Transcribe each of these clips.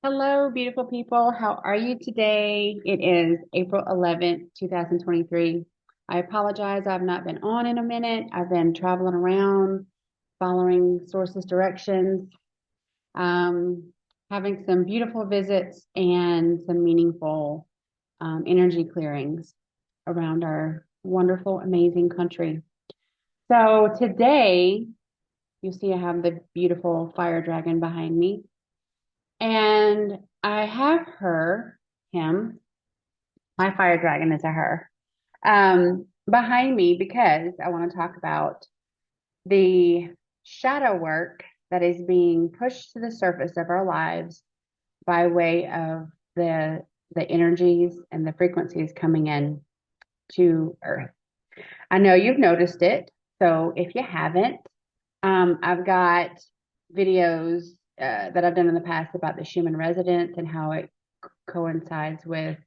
Hello, beautiful people. How are you today? It is April 11th, 2023. I apologize. I've not been on in a minute. I've been traveling around, following sources' directions, um, having some beautiful visits and some meaningful energy clearings around our wonderful, amazing country. So today, you see I have the beautiful fire dragon behind me. And I have him, my fire dragon is a her, behind me because I want to talk about the shadow work that is being pushed to the surface of our lives by way of the energies and the frequencies coming in to Earth. I know you've noticed it. So if you haven't, I've got videos that I've done in the past about the Schumann resonance and how it coincides with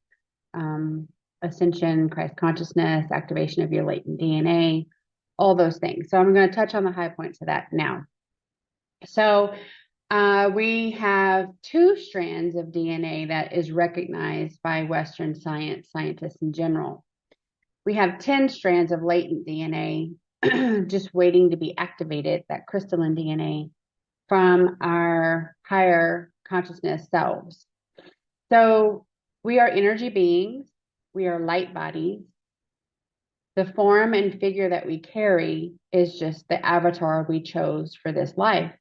ascension, Christ consciousness, activation of your latent DNA, all those things. So I'm going to touch on the high points of that now. So we have two strands of DNA that is recognized by Western scientists in general. We have 10 strands of latent DNA just waiting to be activated, that crystalline DNA from our higher consciousness selves. So we are energy beings. We are light bodies. The form and figure that we carry is just the avatar we chose for this life.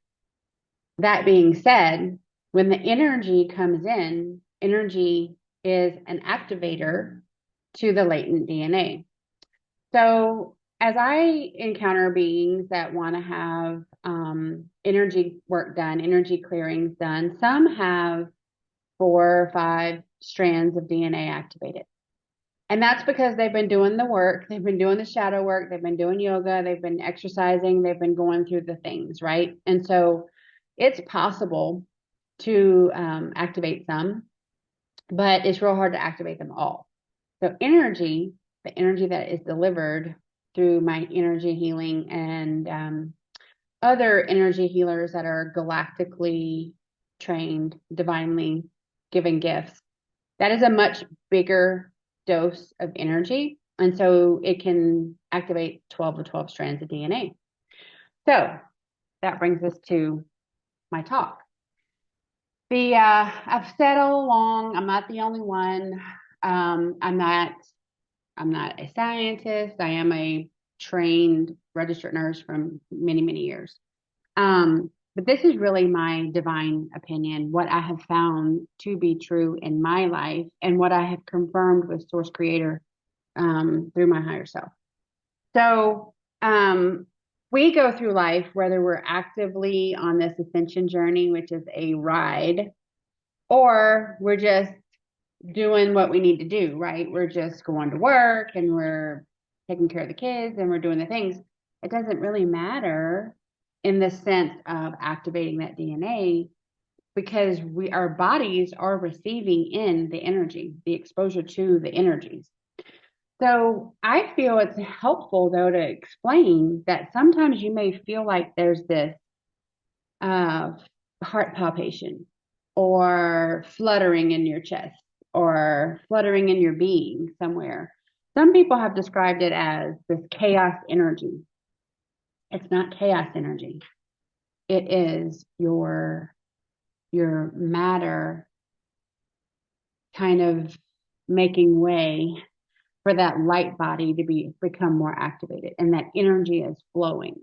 That being said, when the energy comes in, energy is an activator to the latent DNA. So as I encounter beings that want to have energy work done, energy clearings done, some have 4 or 5 strands of DNA activated. And that's because they've been doing the work, they've been doing the shadow work, they've been doing yoga, they've been exercising, they've been going through the things, right? And so it's possible to activate some, but it's real hard to activate them all. So energy, the energy that is delivered through my energy healing and other energy healers that are galactically trained, divinely given gifts, that is a much bigger dose of energy. And so it can activate 12 of 12 strands of DNA. So that brings us to my talk. I've said all along, I'm not the only one. I'm not a scientist. I am a trained registered nurse from many, many years. But this is really my divine opinion, what I have found to be true in my life and what I have confirmed with Source Creator through my higher self. So we go through life whether we're actively on this ascension journey, which is a ride, or we're just doing what we need to do, right? We're just going to work and we're taking care of the kids and we're doing the things. It doesn't really matter in the sense of activating that DNA because our bodies are receiving in the energy, the exposure to the energies. So I feel it's helpful though to explain that sometimes you may feel like there's this heart palpitation or fluttering in your chest or fluttering in your being somewhere. Some people have described it as this chaos energy. It's not chaos energy. It is your matter kind of making way for that light body to become more activated and that energy is flowing.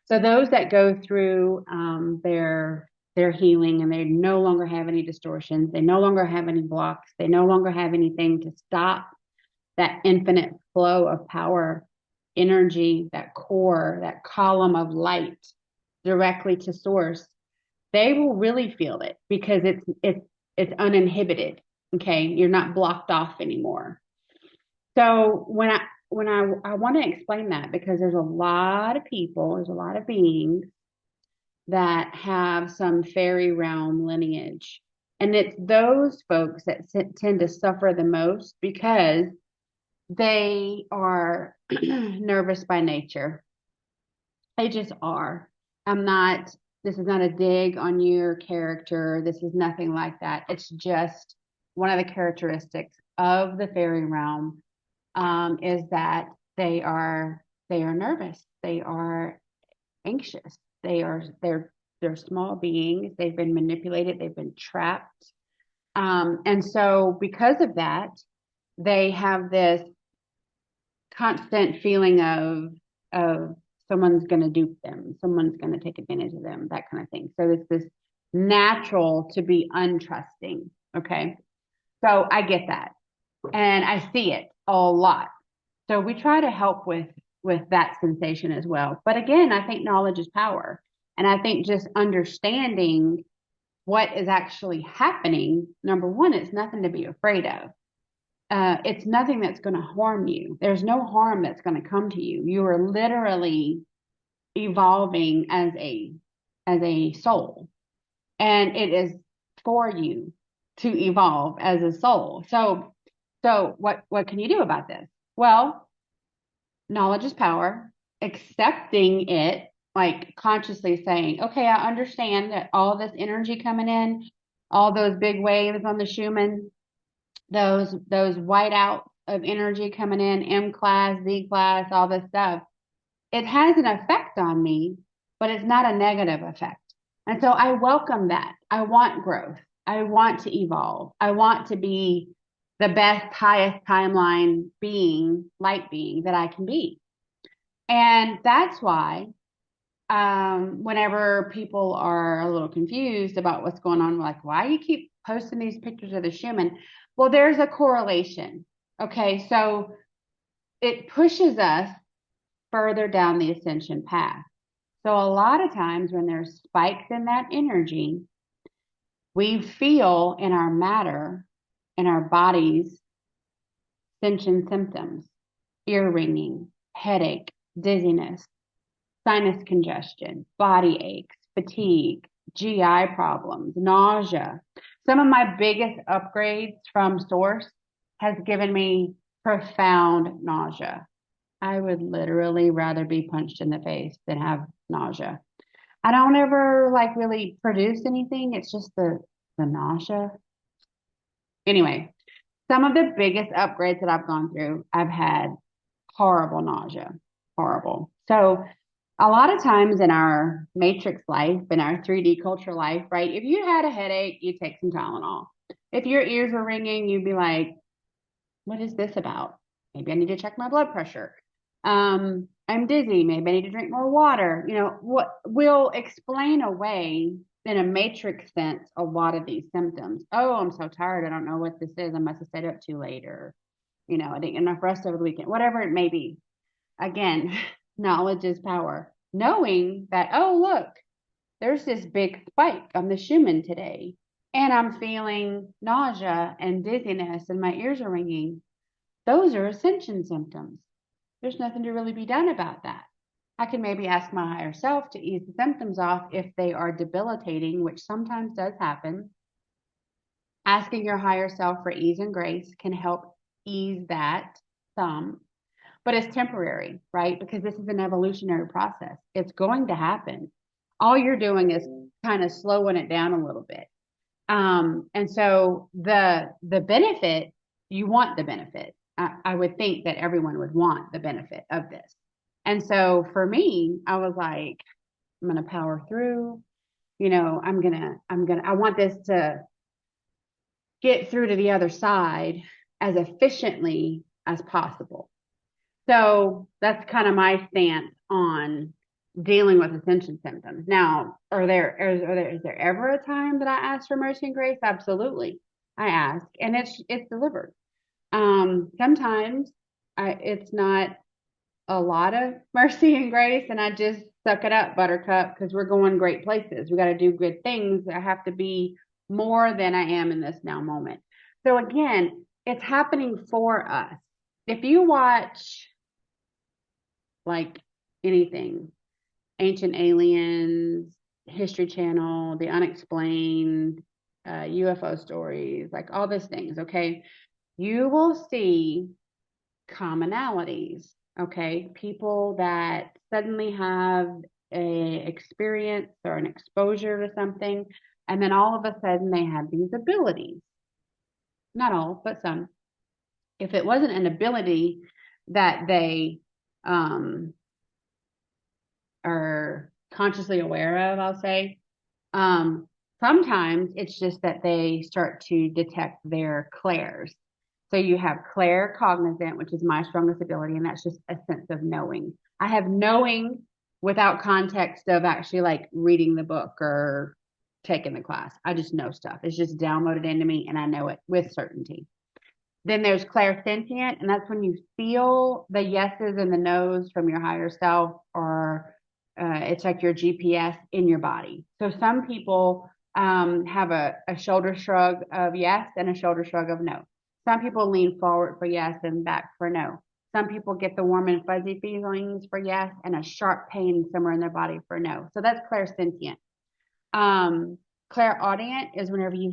So those that go through their healing and they no longer have any distortions, they no longer have any blocks, they no longer have anything to stop that infinite flow of power, energy, that core, that column of light directly to source, they will really feel it because it's uninhibited. Okay. You're not blocked off anymore. So when I want to explain that because there's a lot of people, there's a lot of beings that have some fairy realm lineage. And it's those folks that tend to suffer the most because they are nervous by nature. They just are. I'm not, this is not a dig on your character. This is nothing like that. It's just one of the characteristics of the fairy realm is that they are nervous. They are anxious. They're small beings. They've been manipulated. They've been trapped. And so because of that, they have this constant feeling of someone's going to dupe them, someone's going to take advantage of them, that kind of thing. So it's this natural to be untrusting. Okay. So I get that. And I see it a lot. So we try to help with that sensation as well. But again, I think knowledge is power. And I think just understanding what is actually happening, number one, it's nothing to be afraid of. It's nothing that's going to harm you. There's no harm that's going to come to you. You are literally evolving as a soul, and it is for you to evolve as a soul. So what can you do about this? Well, knowledge is power. Accepting it, like consciously saying, okay, I understand that all this energy coming in, all those big waves on the Schumann, those whiteout of energy coming in, M class, Z class, all this stuff, it has an effect on me, but it's not a negative effect. And so I welcome that. I want growth. I want to evolve. I want to be the best, highest timeline being, light being that I can be. And that's why whenever people are a little confused about what's going on, like, why you keep posting these pictures of the Schumann? Well, there's a correlation. Okay, so it pushes us further down the ascension path. So a lot of times when there's spikes in that energy, we feel in our matter, in our bodies, ascension symptoms, ear ringing, headache, dizziness, sinus congestion, body aches, fatigue, GI problems, nausea. Some of my biggest upgrades from Source has given me profound nausea. I would literally rather be punched in the face than have nausea. I don't ever like really produce anything. It's just the nausea. Anyway, some of the biggest upgrades that I've gone through, I've had horrible nausea, horrible. So a lot of times in our matrix life, in our 3D culture life, right? If you had a headache, you take some Tylenol. If your ears were ringing, you'd be like, what is this about? Maybe I need to check my blood pressure. I'm dizzy. Maybe I need to drink more water. You know, what will explain away in a matrix sense a lot of these symptoms. Oh, I'm so tired. I don't know what this is. I must have stayed up too late, or, I didn't get enough rest over the weekend, whatever it may be. Again, knowledge is power. Knowing that, oh, look, there's this big spike on the Schumann today, and I'm feeling nausea and dizziness, and my ears are ringing. Those are ascension symptoms. There's nothing to really be done about that. I can maybe ask my higher self to ease the symptoms off if they are debilitating, which sometimes does happen. Asking your higher self for ease and grace can help ease that some, but it's temporary, right? Because this is an evolutionary process. It's going to happen. All you're doing is kind of slowing it down a little bit. And so the benefit, you want the benefit. I would think that everyone would want the benefit of this. And so for me, I was like, I'm going to power through, I want this to get through to the other side as efficiently as possible. So that's kind of my stance on dealing with ascension symptoms. Now, is there ever a time that I ask for mercy and grace? Absolutely. I ask, and it's delivered. Sometimes it's not a lot of mercy and grace, and I just suck it up, buttercup, because we're going great places. We got to do good things. I have to be more than I am in this now moment. So again, it's happening for us. If you watch like anything, Ancient Aliens, History Channel, The Unexplained, UFO stories, like all these things, okay, you will see commonalities, okay? People that suddenly have a experience or an exposure to something, and then all of a sudden they have these abilities. Not all, but some. If it wasn't an ability that they um, are consciously aware of, I'll say, um, sometimes it's just that they start to detect their clairs. So you have claircognizant, which is my strongest ability, and that's just a sense of knowing. I have knowing without context of actually like reading the book or taking the class. I just know stuff. It's just downloaded into me and I know it with certainty. Then there's clairsentient, and that's when you feel the yeses and the nos from your higher self, or it's like your GPS in your body. So some people have a shoulder shrug of yes and a shoulder shrug of no. Some people lean forward for yes and back for no. Some people get the warm and fuzzy feelings for yes and a sharp pain somewhere in their body for no. So that's clairsentient. Um, Clairaudient is whenever you'll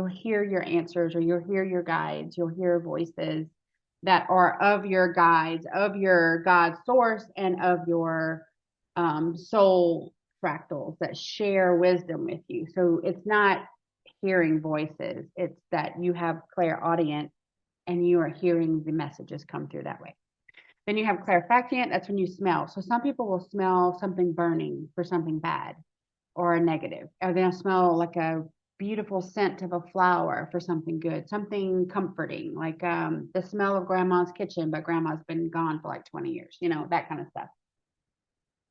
hear your answers, or you'll hear your guides, you'll hear voices that are of your guides, of your God source, and of your soul fractals that share wisdom with you. So it's not hearing voices, it's that you have clairaudient and you are hearing the messages come through that way. Then you have clairfacient, that's when you smell. So some people will smell something burning for something bad or a negative, or they'll smell like a beautiful scent of a flower for something good, something comforting, like the smell of grandma's kitchen, but grandma's been gone for like 20 years, that kind of stuff.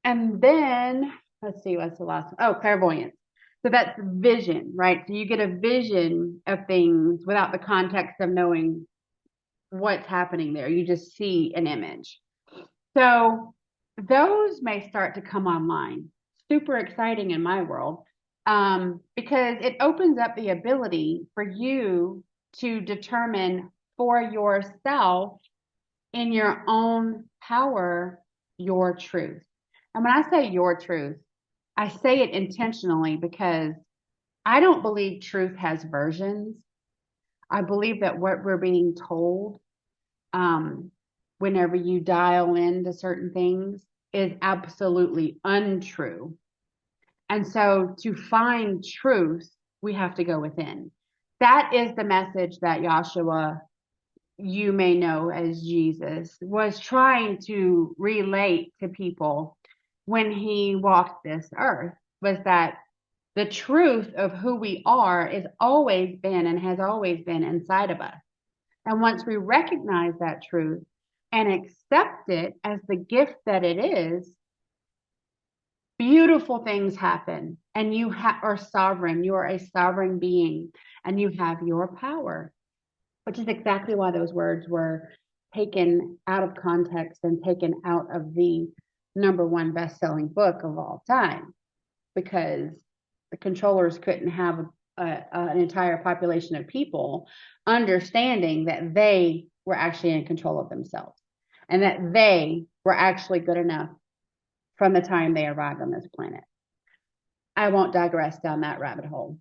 And then let's see, what's the last one? Oh, clairvoyance. So that's vision, right? So you get a vision of things without the context of knowing what's happening there. You just see an image. So those may start to come online. Super exciting in my world, because it opens up the ability for you to determine for yourself in your own power your truth. And when I say your truth, I say it intentionally because I don't believe truth has versions. I believe that what we're being told, um, whenever you dial into certain things, is absolutely untrue. And so to find truth, we have to go within. That is the message that Yahshua, you may know as Jesus, was trying to relate to people when he walked this earth, was that the truth of who we are is always been and has always been inside of us. And once we recognize that truth and accept it as the gift that it is, beautiful things happen. And you are sovereign. You are a sovereign being and you have your power, which is exactly why those words were taken out of context and taken out of the #1 best-selling book of all time, because the controllers couldn't have an entire population of people understanding that they were actually in control of themselves and that they were actually good enough from the time they arrived on this planet. I won't digress down that rabbit hole.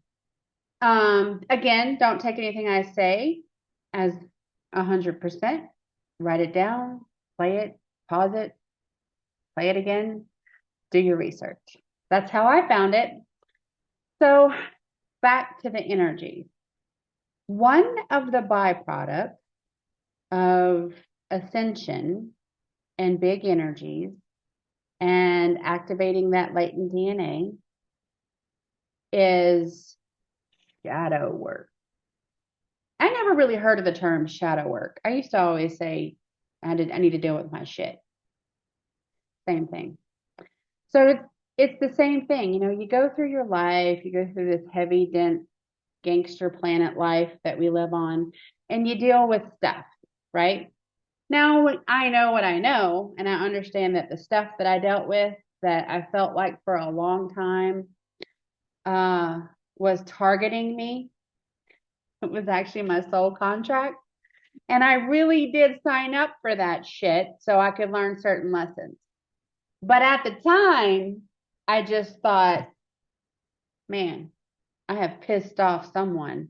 Again, don't take anything I say as 100%. Write it down, play it, pause it, play it again, do your research. That's how I found it. So back to the energy. One of the byproducts of ascension and big energies and activating that latent DNA is shadow work. I never really heard of the term shadow work. I used to always say I need to deal with my shit. Same thing. So it's the same thing. You go through your life, you go through this heavy, dense gangster planet life that we live on, and you deal with stuff, right? Now, I know what I know, and I understand that the stuff that I dealt with, that I felt like for a long time was targeting me. It was actually my soul contract. And I really did sign up for that shit so I could learn certain lessons. But at the time, I just thought, man, I have pissed off someone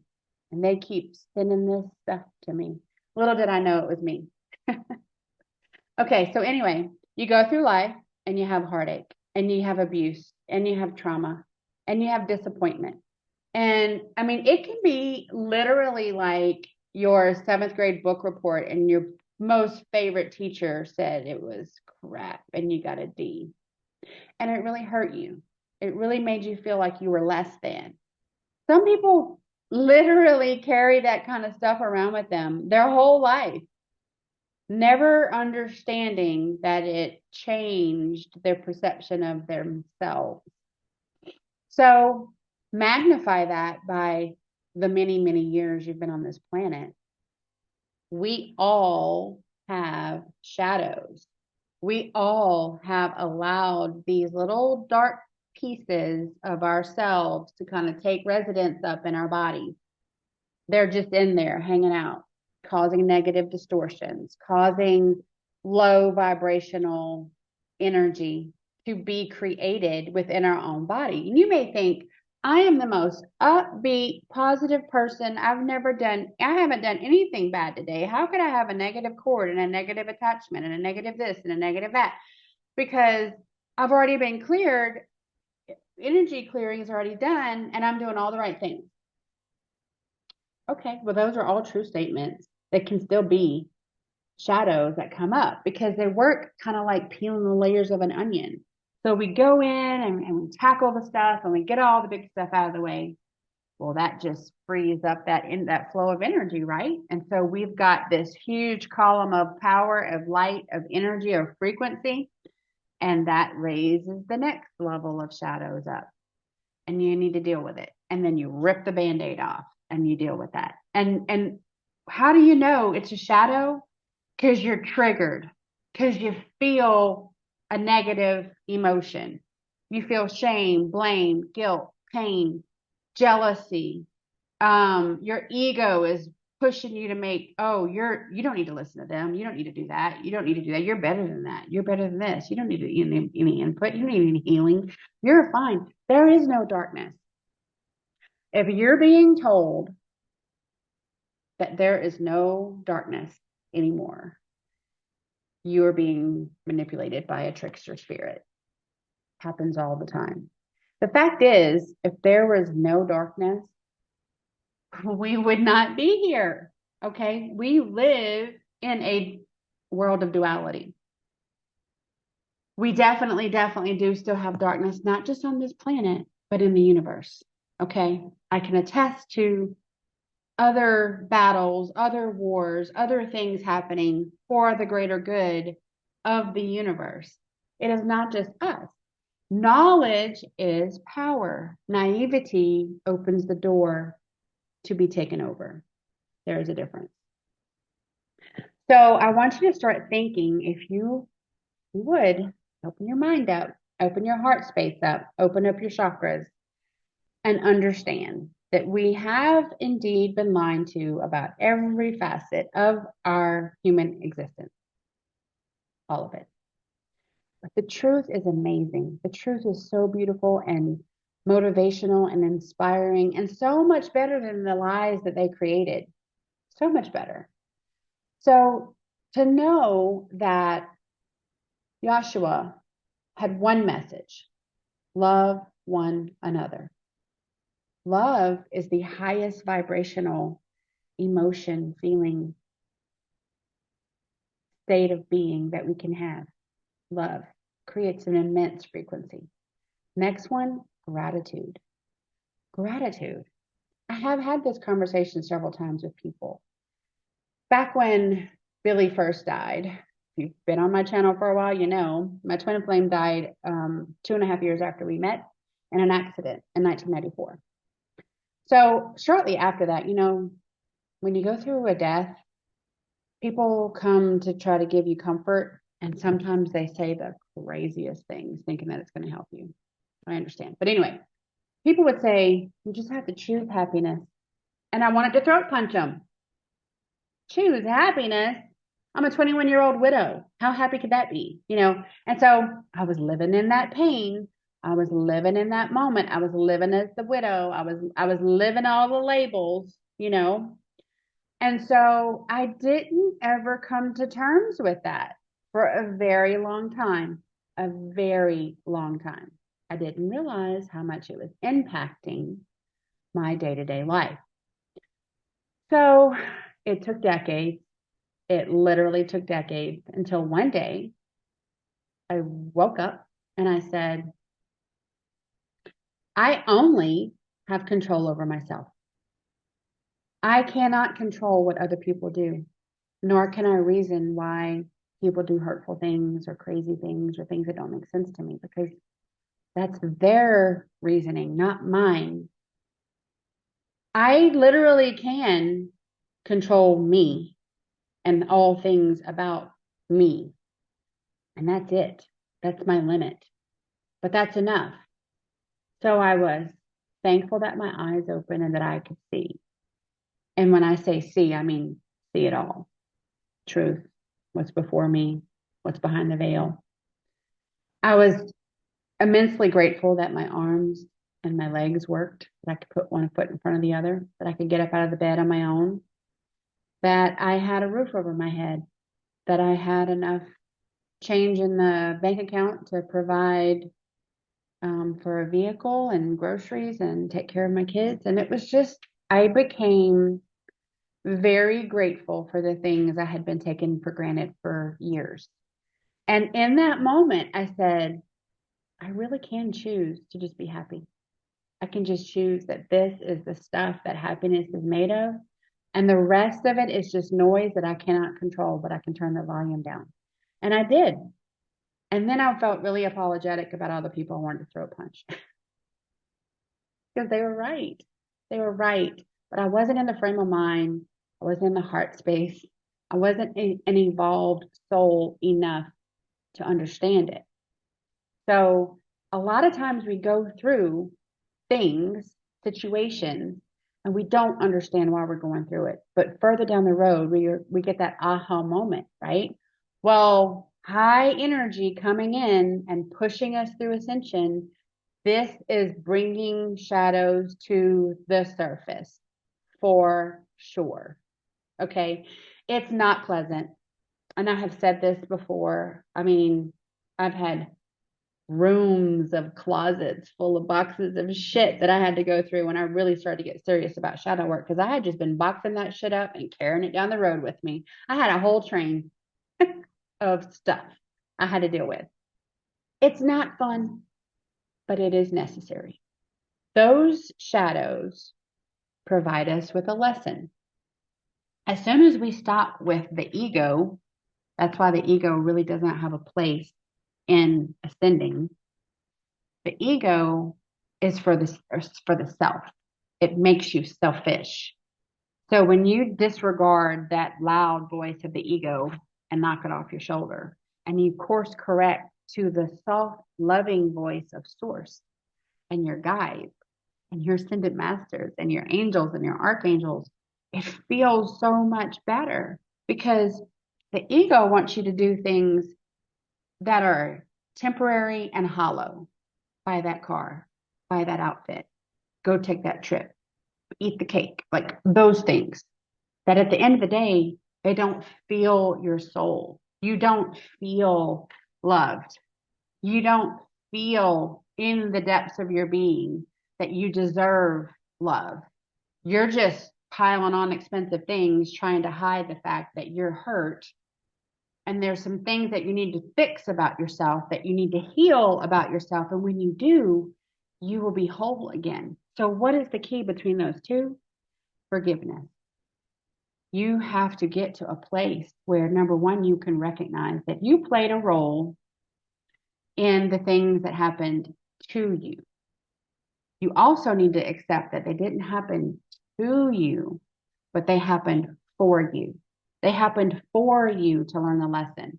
and they keep sending this stuff to me. Little did I know it was me. Okay, so anyway, you go through life and you have heartache and you have abuse and you have trauma and you have disappointment. And I mean, it can be literally like your seventh grade book report and your most favorite teacher said it was crap and you got a D. And it really hurt you. It really made you feel like you were less than. Some people literally carry that kind of stuff around with them their whole life, never understanding that it changed their perception of themselves. So magnify that by the many, many years you've been on this planet. We all have shadows. We all have allowed these little dark pieces of ourselves to kind of take residence up in our bodies. They're just in there hanging out, causing negative distortions, causing low vibrational energy to be created within our own body. And you may think, I am the most upbeat, positive person. I haven't done anything bad today. How could I have a negative cord and a negative attachment and a negative this and a negative that? Because I've already been cleared. Energy clearing is already done and I'm doing all the right things. Okay, well, those are all true statements. That can still be shadows that come up because they work kind of like peeling the layers of an onion. So we go in and we tackle the stuff and we get all the big stuff out of the way. Well, that just frees up that flow of energy, right? And so we've got this huge column of power, of light, of energy, of frequency, and that raises the next level of shadows up. And you need to deal with it. And then you rip the Band-Aid off and you deal with that. And how do you know it's a shadow? Because you're triggered, because you feel a negative emotion. You feel shame, blame, guilt, pain, jealousy. Your ego is pushing you to make, you don't need to listen to them. You don't need to do that. You don't need to do that. You're better than that. You're better than this. You don't need any input. You don't need any healing. You're fine. There is no darkness. If you're being told that there is no darkness anymore, you are being manipulated by a trickster spirit. Happens all the time. The fact is, if there was no darkness, we would not be here. Okay. We live in a world of duality. We definitely do still have darkness, not just on this planet, but in the universe. Okay. I can attest to other battles, other wars, other things happening for the greater good of the universe. It is not just us. Knowledge is power. Naivety opens the door to be taken over. There is a difference. So I want you to start thinking, if you would, open your mind up, open your heart space up, open up your chakras, and understand that we have indeed been lied to about every facet of our human existence. All of it. But the truth is amazing. The truth is so beautiful and motivational and inspiring and so much better than the lies that they created. So much better. So to know that Joshua had one message: love one another. Love is the highest vibrational emotion, feeling, state of being that we can have. Love creates an immense frequency. Next one, gratitude. Gratitude. I have had this conversation several times with people. Back when Billy first died, if you've been on my channel for a while, you know, my twin flame died 2.5 years after we met in an accident in 1994. So shortly after that, you know, when you go through a death, people come to try to give you comfort. And sometimes they say the craziest things, thinking that it's going to help you. I understand. But anyway, people would say, you just have to choose happiness. And I wanted to throat punch them. Choose happiness. I'm a 21-year-old widow. How happy could that be? And so I was living in that pain. I was living in that moment. I was living as the widow. I was living all the labels. And so I didn't ever come to terms with that for a very long time. A very long time. I didn't realize how much it was impacting my day-to-day life. So it took decades. It literally took decades until one day I woke up and I said, I only have control over myself. I cannot control what other people do, nor can I reason why people do hurtful things or crazy things or things that don't make sense to me, because that's their reasoning, not mine. I literally can control me and all things about me. And that's it. That's my limit. But that's enough. So I was thankful that my eyes opened and that I could see. And when I say see, I mean see it all. Truth, what's before me, what's behind the veil. I was immensely grateful that my arms and my legs worked, that I could put one foot in front of the other, that I could get up out of the bed on my own, that I had a roof over my head, that I had enough change in the bank account to provide for a vehicle and groceries and take care of my kids. And it was just, I became very grateful for the things I had been taken for granted for years. And in that moment, I said, I really can choose to just be happy. I can just choose that this is the stuff that happiness is made of. And the rest of it is just noise that I cannot control, but I can turn the volume down. And I did. And then I felt really apologetic about all the people I wanted to throw a punch because they were right. They were right. But I wasn't in the frame of mind. I wasn't in the heart space. I wasn't an evolved soul enough to understand it. So a lot of times we go through things, situations, and we don't understand why we're going through it. But further down the road, we get that aha moment, right? Well, high energy coming in and pushing us through ascension. This is bringing shadows to the surface for sure. Okay. It's not pleasant. And I have said this before. I mean, I've had rooms of closets full of boxes of shit that I had to go through when I really started to get serious about shadow work, because I had just been boxing that shit up and carrying it down the road with me. I had a whole train of stuff I had to deal with. It's not fun, but it is necessary. Those shadows provide us with a lesson. As soon as we stop with the ego, that's why the ego really doesn't have a place in ascending. The ego is for the self. It makes you selfish. So when you disregard that loud voice of the ego and knock it off your shoulder, and you course correct to the soft, loving voice of source and your guides and your ascended masters and your angels and your archangels, it feels so much better, because the ego wants you to do things that are temporary and hollow. Buy that car, buy that outfit, go take that trip, eat the cake, like those things that at the end of the day, they don't feel your soul. You don't feel loved. You don't feel in the depths of your being that you deserve love. You're just piling on expensive things, trying to hide the fact that you're hurt. And there's some things that you need to fix about yourself, that you need to heal about yourself. And when you do, you will be whole again. So what is the key between those two? Forgiveness. You have to get to a place where, number one, you can recognize that you played a role in the things that happened to you. You also need to accept that they didn't happen to you, but they happened for you. They happened for you to learn the lesson.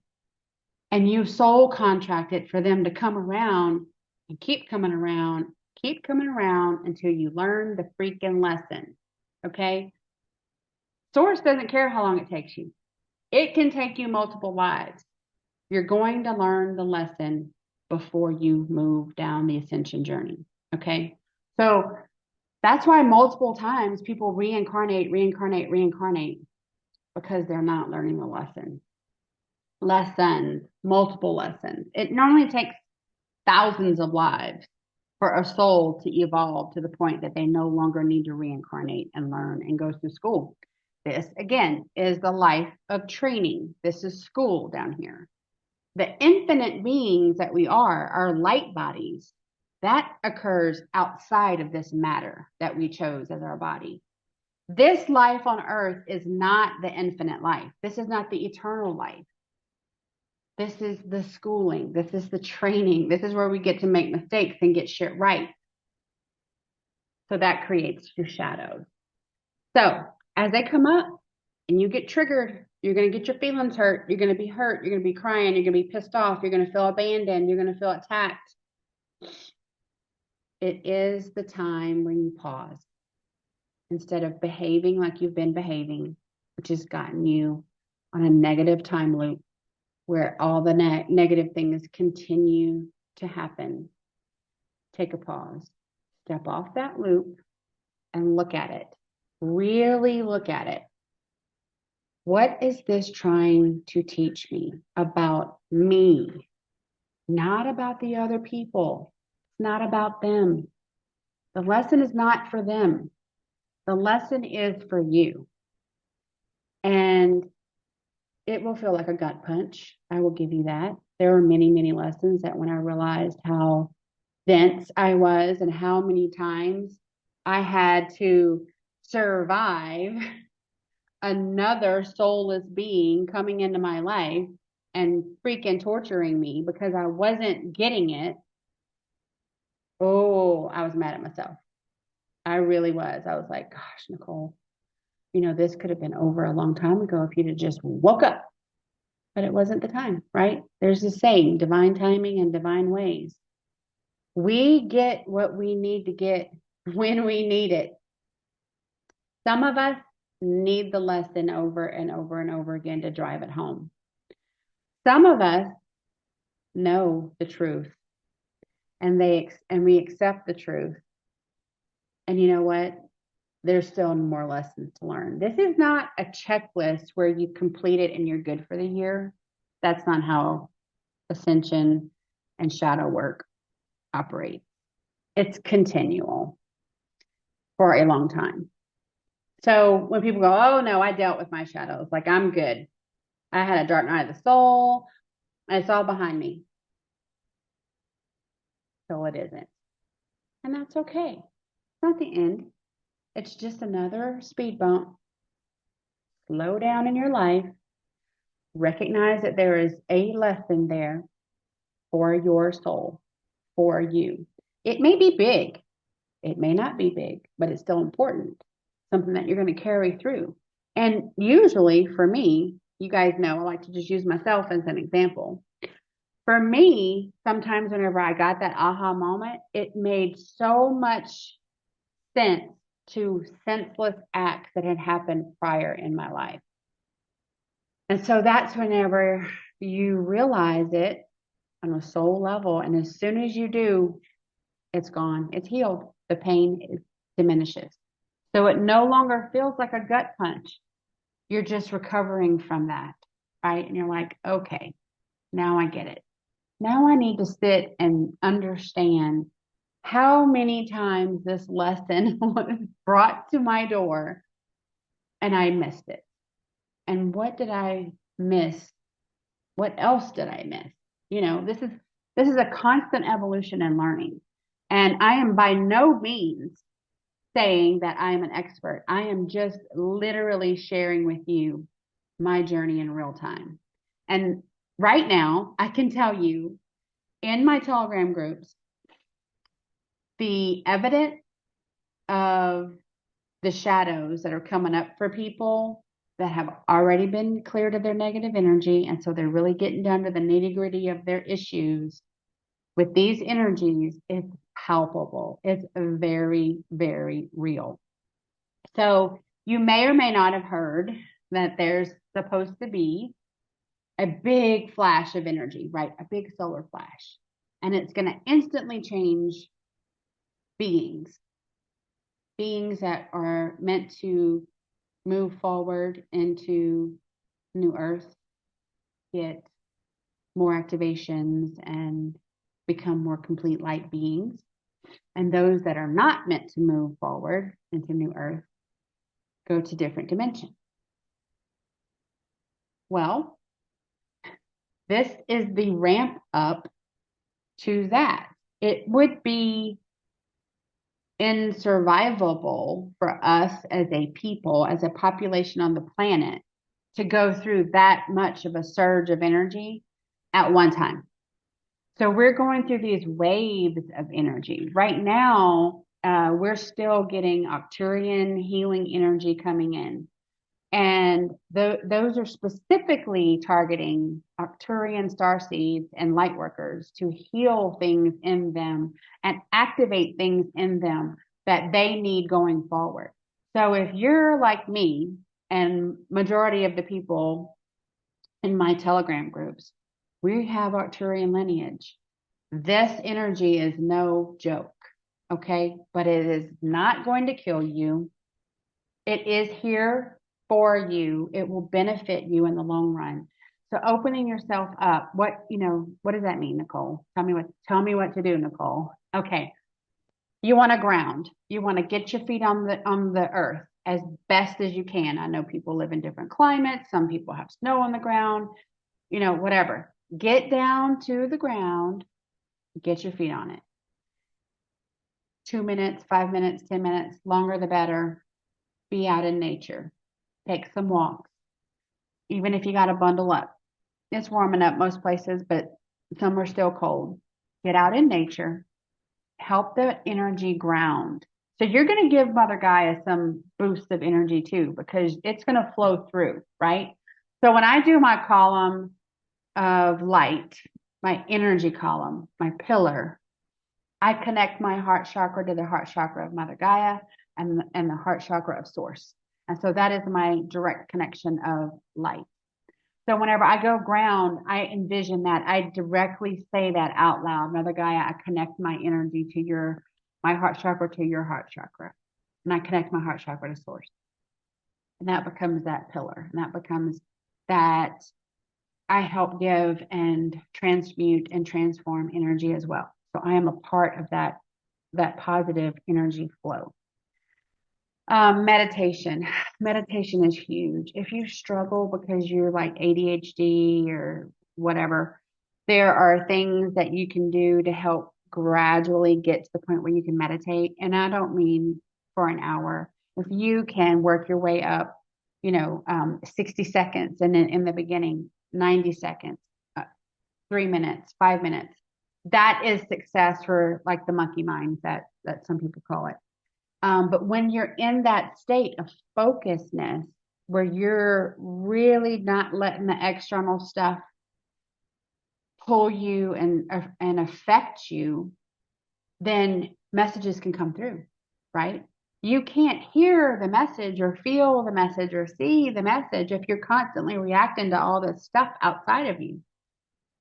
And you soul contracted for them to come around and keep coming around until you learn the freaking lesson. Okay. Source doesn't care how long it takes you. It can take you multiple lives. You're going to learn the lesson before you move down the ascension journey. Okay. So that's why multiple times people reincarnate, because they're not learning the lesson. Lessons, multiple lessons. It normally takes thousands of lives for a soul to evolve to the point that they no longer need to reincarnate and learn and go through school. This, again, is the life of training. This is school down here. The infinite beings that we are, our light bodies, that occurs outside of this matter that we chose as our body. This life on earth is not the infinite life. This is not the eternal life. This is the schooling. This is the training. This is where we get to make mistakes and get shit right. So that creates your shadows. So as they come up and you get triggered, you're going to get your feelings hurt. You're going to be hurt. You're going to be crying. You're going to be pissed off. You're going to feel abandoned. You're going to feel attacked. It is the time when you pause. Instead of behaving like you've been behaving, which has gotten you on a negative time loop where all the negative things continue to happen. Take a pause. Step off that loop and look at it. Really look at it. What is this trying to teach me about me? Not about the other people. It's not about them. The lesson is not for them. The lesson is for you. And it will feel like a gut punch. I will give you that. There are many, many lessons that when I realized how dense I was and how many times I had to survive another soulless being coming into my life and freaking torturing me because I wasn't getting it. Oh, I was mad at myself. I really was. I was like, gosh, Nicole, this could have been over a long time ago if you'd have just woke up. But it wasn't the time, right? There's a saying, divine timing and divine ways. We get what we need to get when we need it. Some of us need the lesson over and over and over again to drive it home. Some of us know the truth and we accept the truth. And you know what? There's still more lessons to learn. This is not a checklist where you complete it and you're good for the year. That's not how ascension and shadow work operate. It's continual for a long time. So when people go, oh no, I dealt with my shadows, like I'm good. I had a dark night of the soul, and it's all behind me. So it isn't. And that's okay. It's not the end. It's just another speed bump. Slow down in your life. Recognize that there is a lesson there for your soul, for you. It may be big. It may not be big, but it's still important. Something that you're going to carry through. And usually for me, you guys know, I like to just use myself as an example. For me, sometimes whenever I got that aha moment, it made so much sense to senseless acts that had happened prior in my life. And so that's whenever you realize it on a soul level. And as soon as you do, it's gone. It's healed. The pain diminishes. So it no longer feels like a gut punch. You're just recovering from that, right? And you're like, okay, now I get it. Now I need to sit and understand how many times this lesson was brought to my door and I missed it. And what did I miss? What else did I miss? This is a constant evolution and learning. And I am by no means saying that I am an expert. I am just literally sharing with you my journey in real time. And right now, I can tell you in my Telegram groups, the evidence of the shadows that are coming up for people that have already been cleared of their negative energy. And so they're really getting down to the nitty gritty of their issues with these energies. It's palpable. It's very, very real. So you may or may not have heard that there's supposed to be a big flash of energy, right? A big solar flash. And it's going to instantly change beings, beings that are meant to move forward into new earth, get more activations and become more complete light beings. And those that are not meant to move forward into new earth go to different dimensions. Well, this is the ramp up to that. It would be insurvivable for us as a people, as a population on the planet, to go through that much of a surge of energy at one time. So we're going through these waves of energy. Right now, we're still getting Arcturian healing energy coming in. And those are specifically targeting Arcturian starseeds and lightworkers to heal things in them and activate things in them that they need going forward. So if you're like me and majority of the people in my Telegram groups, we have Arcturian lineage. This energy is no joke, okay? But it is not going to kill you. It is here for you. It will benefit you in the long run. So opening yourself up, what does that mean, Nicole? Tell me what to do, Nicole. Okay. You want to ground. You want to get your feet on the earth as best as you can. I know people live in different climates. Some people have snow on the ground, whatever. Get down to the ground, get your feet on it. 2 minutes, 5 minutes, 10 minutes, longer the better. Be out in nature. Take some walks. Even if you got to bundle up. It's warming up most places, but some are still cold. Get out in nature. Help the energy ground. So you're going to give Mother Gaia some boost of energy too, because it's going to flow through, right? So when I do my column of light, my energy column, my pillar, I connect my heart chakra to the heart chakra of Mother Gaia and the heart chakra of Source. And so that is my direct connection of light. So whenever I go ground, I envision that. I directly say that out loud. Mother Gaia, I connect my energy to my heart chakra to your heart chakra. And I connect my heart chakra to Source. And that becomes that pillar. And that becomes that I help give and transmute and transform energy as well. So I am a part of that positive energy flow. Meditation. Meditation is huge. If you struggle because you're like ADHD or whatever, there are things that you can do to help gradually get to the point where you can meditate. And I don't mean for an hour. If you can work your way up, 60 seconds and then in the beginning, 90 seconds, 3 minutes, 5 minutes, that is success for like the monkey mind that some people call it. But when you're in that state of focusedness, where you're really not letting the external stuff pull you and affect you, then messages can come through, right? You can't hear the message or feel the message or see the message if you're constantly reacting to all this stuff outside of you.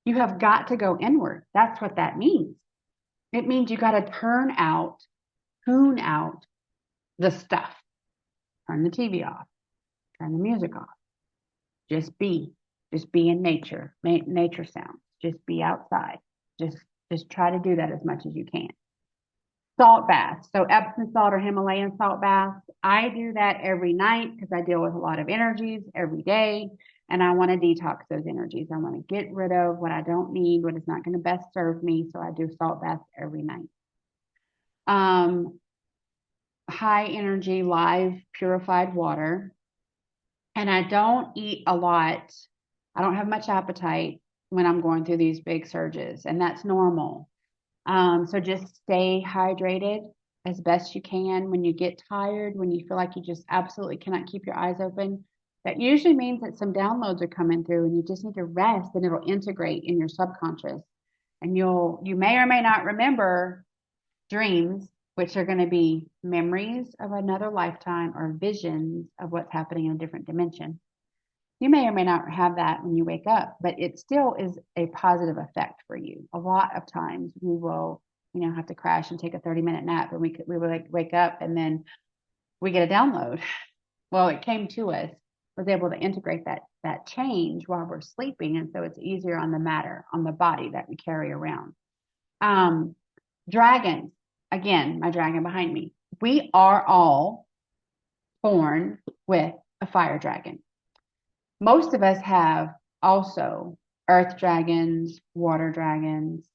You have got to go inward. That's what that means. It means you got to tune out the stuff. Turn the TV off. Turn the music off. Just be in nature. Nature sounds. Just be outside. Just try to do that as much as you can. Salt baths. So Epsom salt or Himalayan salt baths. I do that every night because I deal with a lot of energies every day. And I want to detox those energies. I want to get rid of what I don't need, what is not going to best serve me. So I do salt baths every night. High energy, live, purified water. And I don't eat a lot. I don't have much appetite when I'm going through these big surges, and that's normal. So just stay hydrated as best you can. When you get tired, when you feel like you just absolutely cannot keep your eyes open, that usually means that some downloads are coming through and you just need to rest and it'll integrate in your subconscious. And you may or may not remember dreams which are going to be memories of another lifetime or visions of what's happening in a different dimension. You may or may not have that when you wake up, but it still is a positive effect for you. A lot of times we will, have to crash and take a 30-minute nap, and we will like wake up and then we get a download. Well, it came to us, was able to integrate that change while we're sleeping, and so it's easier on the matter, on the body that we carry around. Dragons, again, my dragon behind me. We are all born with a fire dragon. Most of us have also earth dragons, water dragons,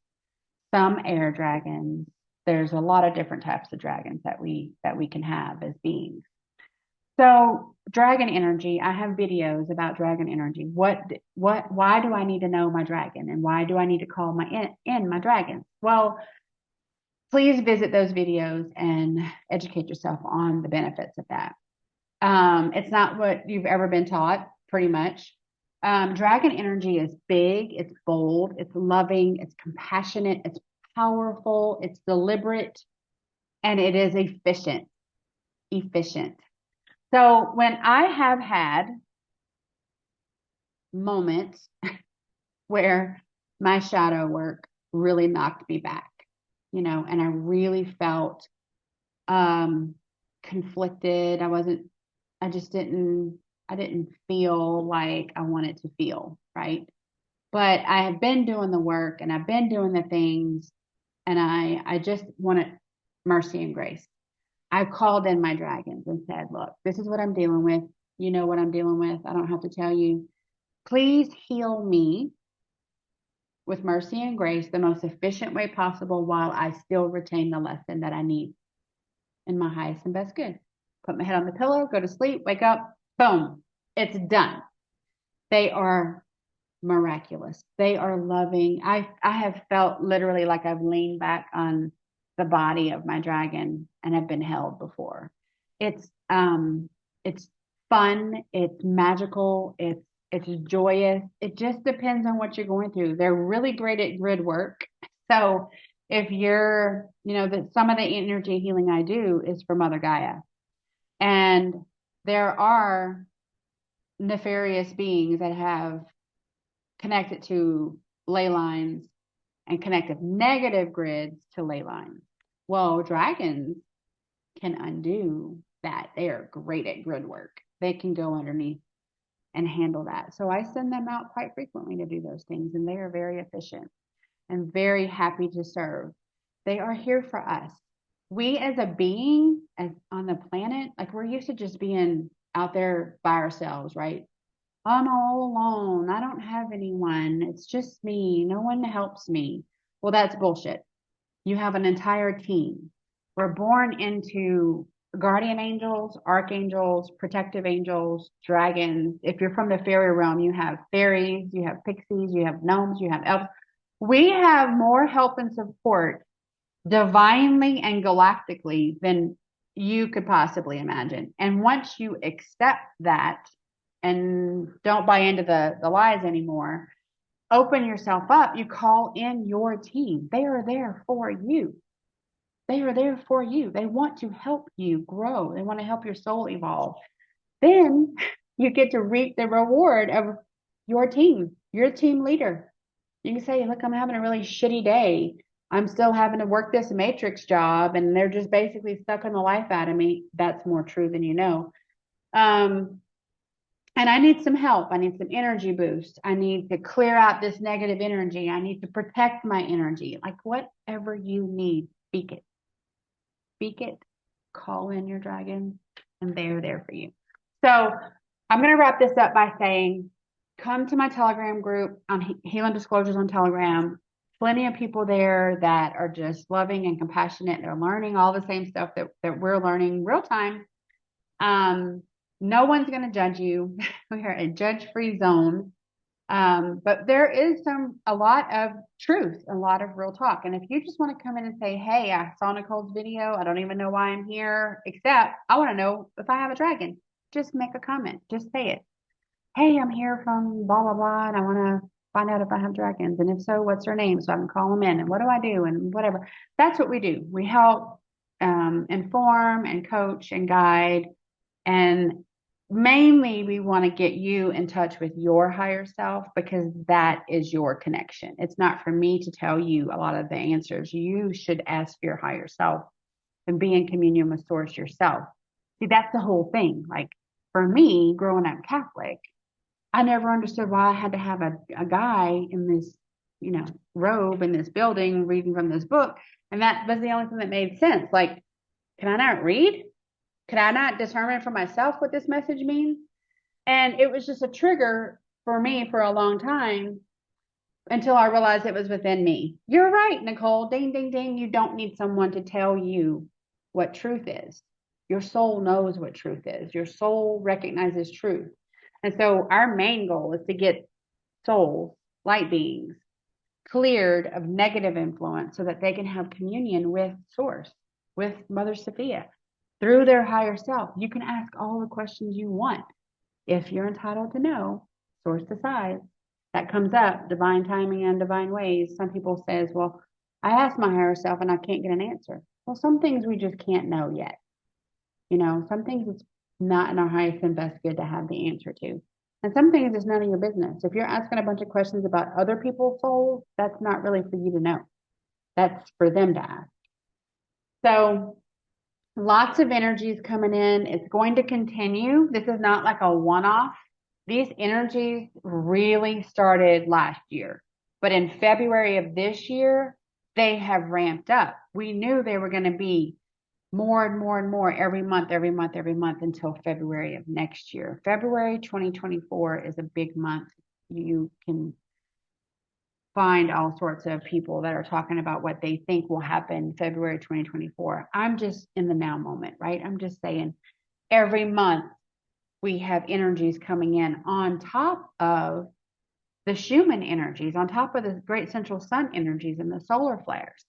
some air dragons. There's a lot of different types of dragons that we can have as beings. So dragon energy, I have videos about dragon energy. Why do I need to know my dragon, and why do I need to call my dragons? Well, please visit those videos and educate yourself on the benefits of that. It's not what you've ever been taught, pretty much. Dragon energy is big, it's bold, it's loving, it's compassionate, it's powerful, it's deliberate, and it is efficient. So when I have had moments where my shadow work really knocked me back, and I really felt conflicted. I didn't feel like I wanted to feel, right? But I have been doing the work and I've been doing the things, and I just wanted mercy and grace. I called in my dragons and said, look, this is what I'm dealing with. You know what I'm dealing with. I don't have to tell you. Please heal me with mercy and grace the most efficient way possible, while I still retain the lesson that I need in my highest and best good. Put my head on the pillow, go to sleep, wake up, boom, it's done. They are miraculous. They are loving. I have felt literally like I've leaned back on the body of my dragon and have been held before. It's fun, it's magical, it's joyous. It just depends on what you're going through. They're really great at grid work. So if you're, that some of the energy healing I do is for Mother Gaia. And there are nefarious beings that have connected to ley lines and connected negative grids to ley lines. Well, dragons can undo that. They are great at grid work. They can go underneath and handle that. So I send them out quite frequently to do those things, and they are very efficient and very happy to serve. They are here for us. We as a being, as on the planet, like we're used to just being out there by ourselves, right? I'm all alone. I don't have anyone. It's just me. No one helps me. Well, that's bullshit. You have an entire team. We're born into guardian angels, archangels, protective angels, dragons. If you're from the fairy realm, you have fairies, you have pixies, you have gnomes, you have elves. We have more help and support divinely and galactically than you could possibly imagine. And once you accept that and don't buy into the lies anymore, open yourself up, you call in your team. They are there for you. They are there for you. They want to help you grow. They want to help your soul evolve. Then you get to reap the reward of your team. You're a team leader. You can say, look, I'm having a really shitty day. I'm still having to work this matrix job, and they're just basically sucking the life out of me. That's more true than you know. And I need some help. I need some energy boost. I need to clear out this negative energy. I need to protect my energy. Like whatever you need, speak it. Speak it. Call in your dragon, and they're there for you. So I'm going to wrap this up by saying, come to my Telegram group on Healing Disclosures on Telegram. Plenty of people there that are just loving and compassionate. They're learning all the same stuff that we're learning real time. No one's going to judge you. We are a judge-free zone. But there is a lot of truth, a lot of real talk. And if you just want to come in and say, hey, I saw Nicole's video. I don't even know why I'm here, except I want to know if I have a dragon. Just make a comment. Just say it. Hey, I'm here from blah, blah, blah, and I want to find out if I have dragons. And if so, what's their name? So I can call them in. And what do I do? And whatever. That's what we do. We help inform and coach and guide. And mainly we want to get you in touch with your higher self, because that is your connection. It's not for me to tell you a lot of the answers. You should ask your higher self and be in communion with source yourself. See, that's the whole thing. Like for me, growing up Catholic, I never understood why I had to have a guy in this, robe in this building reading from this book. And that was the only thing that made sense. Like, can I not read? Could I not determine for myself what this message means? And it was just a trigger for me for a long time until I realized it was within me. You're right, Nicole. Ding, ding, ding. You don't need someone to tell you what truth is. Your soul knows what truth is. Your soul recognizes truth. And so our main goal is to get souls, light beings, cleared of negative influence so that they can have communion with source, with Mother Sophia, through their higher self. You can ask all the questions you want. If you're entitled to know, source decides. That comes up, divine timing and divine ways. Some people says, well, I asked my higher self and I can't get an answer. Well, some things we just can't know yet. Some things it's not in our highest and best good to have the answer to. And some things it's none of your business. If you're asking a bunch of questions about other people's souls, that's not really for you to know. That's for them to ask. So lots of energies coming in. It's going to continue. This is not like a one-off. These energies really started last year. But in February of this year, they have ramped up. We knew they were going to be more and more and more every month until February of next year. February 2024 is a big month. You can find all sorts of people that are talking about what they think will happen February 2024. I'm just in the now moment, right? I'm just saying every month we have energies coming in on top of the Schumann energies, on top of the great central sun energies and the solar flares.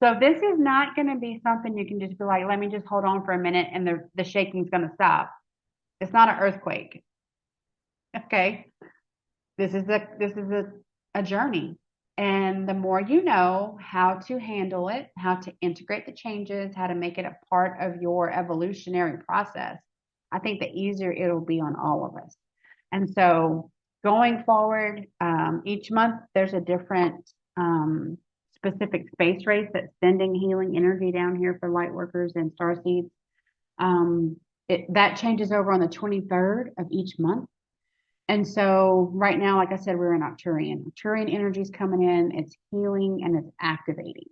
So this is not going to be something you can just be like, let me just hold on for a minute and the shaking's going to stop. It's not an earthquake. Okay. This is a journey. And the more you know how to handle it, how to integrate the changes, how to make it a part of your evolutionary process, I think the easier it'll be on all of us. And so going forward, each month there's a different specific space race that's sending healing energy down here for light workers and starseeds. That changes over on the 23rd of each month. And so right now, like I said, we're in Arcturian. Arcturian energy is coming in, it's healing and it's activating.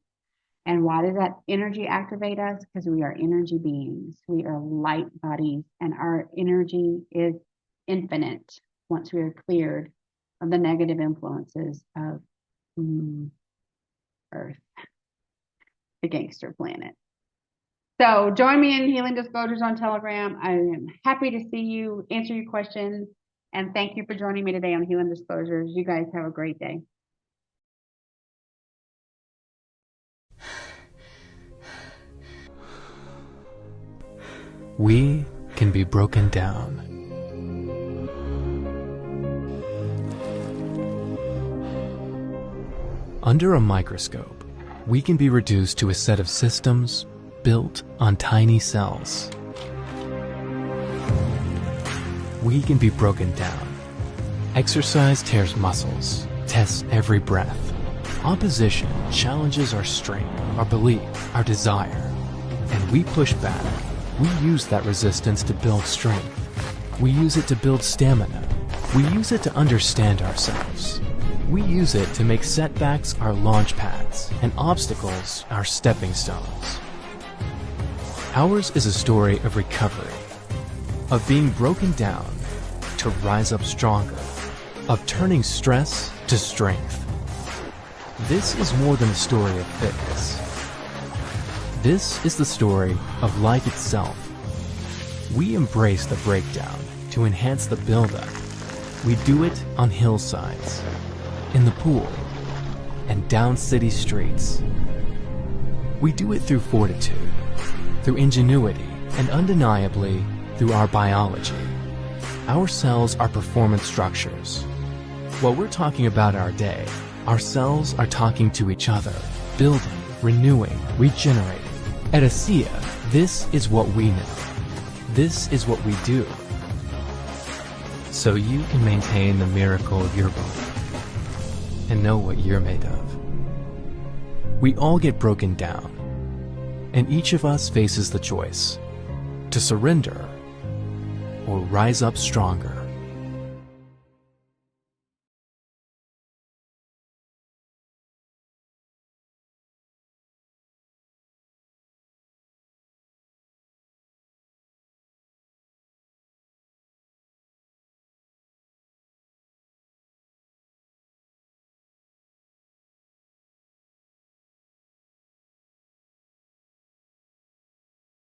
And why does that energy activate us? Because we are energy beings. We are light bodies, and our energy is infinite once we are cleared of the negative influences of Earth, the gangster planet. So join me in Healing Disclosures on Telegram. I am happy to see you, answer your questions, and thank you for joining me today on Healing Disclosures. You guys have a great day. We can be broken down. Under a microscope, we can be reduced to a set of systems built on tiny cells. We can be broken down. Exercise tears muscles, tests every breath. Opposition challenges our strength, our belief, our desire. And we push back. We use that resistance to build strength. We use it to build stamina. We use it to understand ourselves. We use it to make setbacks our launch pads and obstacles our stepping stones. Ours is a story of recovery, of being broken down to rise up stronger, of turning stress to strength. This is more than a story of fitness. This is the story of life itself. We embrace the breakdown to enhance the buildup. We do it on hillsides, in the pool, and down city streets. We do it through fortitude, through ingenuity, and undeniably through our biology. Our cells are performance structures. While we're talking about our day, our cells are talking to each other, building, renewing, regenerating. At ASEA, this is what we know. This is what we do. So you can maintain the miracle of your body and know what you're made of. We all get broken down, and each of us faces the choice to surrender or rise up stronger.